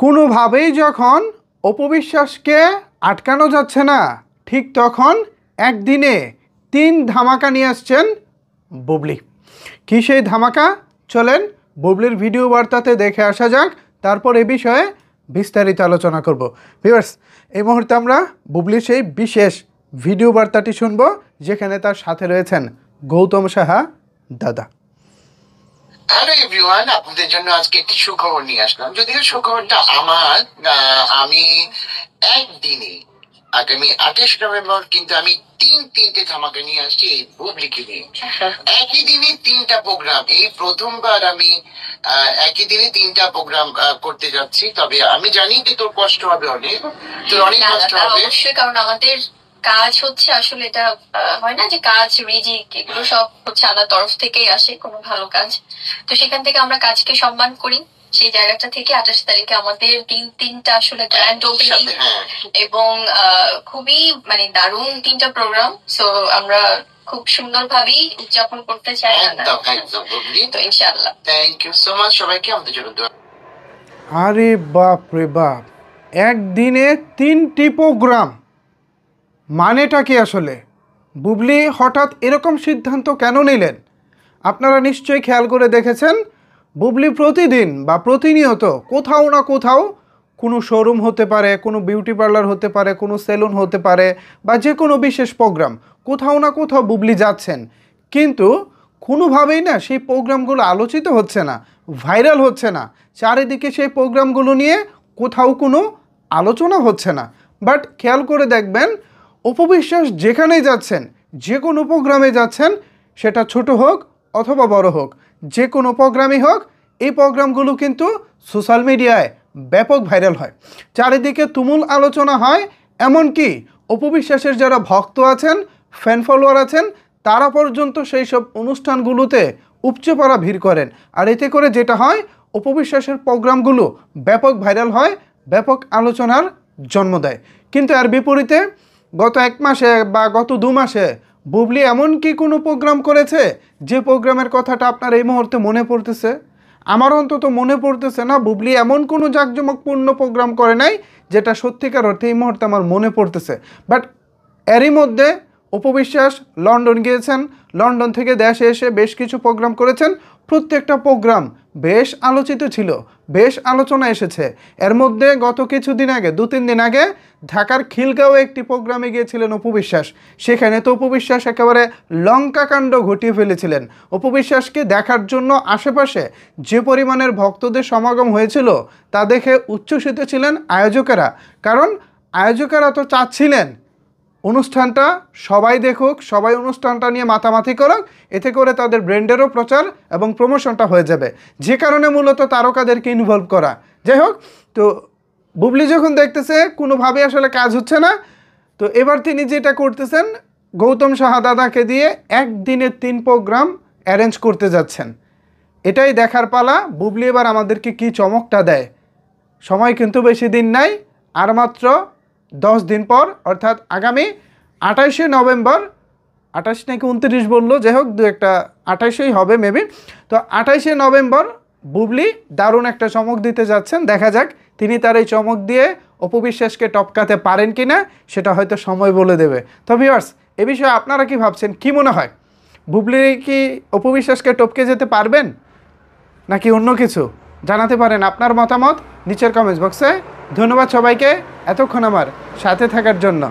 কোনোভাবেই যখন অপবিশ্বাসকে আটকানো যাচ্ছে না, ঠিক তখন একদিনে 3 ধামাকা নিয়ে আসছেন বুবলি। কি সেই ধামাকা? চলেন বুবলির ভিডিও বার্তাতে দেখে আসা যাক, তারপর এ বিষয়ে বিস্তারিত আলোচনা করব। ভিউয়ার্স, এই মুহূর্তে আমরা বুবলির সেই বিশেষ ভিডিও বার্তাটি শুনব, যেখানে তার সাথে রয়েছেন গৌতম সাহা দাদা। হ্যালো এভরিওয়ান, আপনাদের জন্য আজকে একটি সুখবর নিয়ে আসলাম। যদিও সুখবরটা আমি একদিনে আগামী 28 নভেম্বর কিন্তু আমি তিনটে ধামাকা নিয়ে আসছি এই বুবলিকে নিয়ে। একই দিনে 3টা প্রোগ্রাম, এই প্রথমবার আমি একই দিনে 3টা প্রোগ্রাম করতে যাচ্ছি। তবে আমি জানি যে তোর কষ্ট হবে, তোর অনেক কষ্ট হবে অবশ্যই, কারণ আমাদের কাজ হচ্ছে আসলে এটা হয় না যে কাজ রিজিক, এগুলো সব হচ্ছে আল্লাহর তরফ থেকেই আসে কোনো ভালো কাজ। তো সেখান থেকে আমরা কাজকে সম্মান করি। সেই জায়গাটা থেকে 28 তারিখে আমাদের তিনটা আসলে গ্র্যান্ড ওপেনিং এবং খুবই মানে দারুণ 3টা প্রোগ্রাম। সো আমরা খুব সুন্দর ভাবেই উদযাপন করতে চাই। তো ইনশাআল্লাহ। থ্যাংক ইউ সো মাচ সবাইকে আমাদের জন্য। আরে বাপ রে বাপ, একদিনে 3টি প্রোগ্রাম, মানেটা কি আসলে? বুবলি হঠাৎ এরকম সিদ্ধান্ত কেন নিলেন? আপনারা নিশ্চয়ই খেয়াল করে দেখেছেন, বুবলি প্রতিদিন বা প্রতিনিয়ত কোথাও না কোথাও, কোনো শোরুম হতে পারে, কোনো বিউটি পার্লার হতে পারে, কোনো সেলুন হতে পারে, বা যে কোনো বিশেষ প্রোগ্রাম, কোথাও না কোথাও বুবলি যাচ্ছেন। কিন্তু কোনোভাবেই না সেই প্রোগ্রামগুলো আলোচিত হচ্ছে না, ভাইরাল হচ্ছে না। চারিদিকে সেই প্রোগ্রামগুলো নিয়ে কোথাও কোনো আলোচনা হচ্ছে না। বাট খেয়াল করে দেখবেন, অপবিশ্বাস যেখানেই যাচ্ছেন, যে কোনো প্রোগ্রামে যাচ্ছেন, সেটা ছোট হোক অথবা বড় হোক, যে কোনো প্রোগ্রামই হোক, এই প্রোগ্রামগুলো কিন্তু সোশ্যাল মিডিয়ায় ব্যাপক ভাইরাল হয়, চারিদিকে তুমুল আলোচনা হয়। এমনকি অপবিশ্বাসের যারা ভক্ত আছেন, ফ্যান ফলোয়ার আছেন, তারা পর্যন্ত সেই সব অনুষ্ঠানগুলোতে উপচে পড়া ভিড় করেন। আর এতে করে যেটা হয়, অপবিশ্বাসের প্রোগ্রামগুলো ব্যাপক ভাইরাল হয়, ব্যাপক আলোচনার জন্ম দেয়। কিন্তু এর বিপরীতে গত 1 মাসে বা গত 2 মাসে বুবলি এমন কি কোনো প্রোগ্রাম করেছে যে প্রোগ্রামের কথাটা আপনার এই মুহূর্তে মনে পড়তেছে? আমার অন্তত মনে পড়তেছে না বুবলি এমন কোনো জাঁকজমকপূর্ণ প্রোগ্রাম করে নাই যেটা সত্যিকার অর্থে এই মুহূর্তে আমার মনে পড়তেছে। বাট এরই মধ্যে অপবিশ্বাস লন্ডন গিয়েছেন, লন্ডন থেকে দেশে এসে বেশ কিছু প্রোগ্রাম করেছেন। প্রত্যেকটা প্রোগ্রাম বেশ আলোচিত ছিল, বেশ আলোচনা এসেছে। এর মধ্যে গত কিছুদিন আগে, 2-3 দিন আগে ঢাকার খিলগাঁওয়ে একটি প্রোগ্রামে গিয়েছিলেন অপবিশ্বাস। সেখানে তো অপবিশ্বাস একেবারে লঙ্কাকাণ্ড ঘটিয়ে ফেলেছিলেন। অপবিশ্বাসকে দেখার জন্য আশেপাশে যে পরিমাণের ভক্তদের সমাগম হয়েছিল, তা দেখে উচ্ছ্বসিত ছিলেন আয়োজকেরা। কারণ আয়োজকেরা তো চাচ্ছিলেন অনুষ্ঠানটা সবাই দেখুক, সবাই অনুষ্ঠানটা নিয়ে মাতামাতি করুক, এতে করে তাদের ব্র্যান্ডেরও প্রচার এবং প্রমোশনটা হয়ে যাবে, যে কারণে মূলত তারকাদেরকে ইনভলভ করা। যাই হোক, তো বুবলি যখন দেখতেছে কোনোভাবে আসলে কাজ হচ্ছে না, তো এবার তিনি যেটা করতেছেন, গৌতম সাহা দাদাকে দিয়ে একদিনে 3 প্রোগ্রাম অ্যারেঞ্জ করতে যাচ্ছেন। এটাই দেখার পালা, বুবলি এবার আমাদেরকে কি চমকটা দেয়। সময় কিন্তু বেশি দিন নাই, আর মাত্র 10 দিন পর, অর্থাৎ আগামী 28শে নভেম্বর, 28 নাকি 29 বললো, যাই হোক 28ই হবে মেবি। তো 28শে নভেম্বর বুবলি দারুণ একটা চমক দিতে যাচ্ছেন। দেখা যাক তিনি তার এই চমক দিয়ে অপবিশ্বাসকে টপকাতে পারেন কি না, সেটা হয়তো সময় বলে দেবে। তো ভিউয়ার্স, এ বিষয়ে আপনারা কি ভাবছেন? কি মনে হয়, বুবলি কি অপবিশ্বাসকে টপকে যেতে পারবেন নাকি অন্য কিছু? জানাতে পারেন আপনার মতামত নিচের কমেন্টস বক্সে। ধন্যবাদ সবাইকে এতক্ষণ আমার সাথে থাকার জন্য।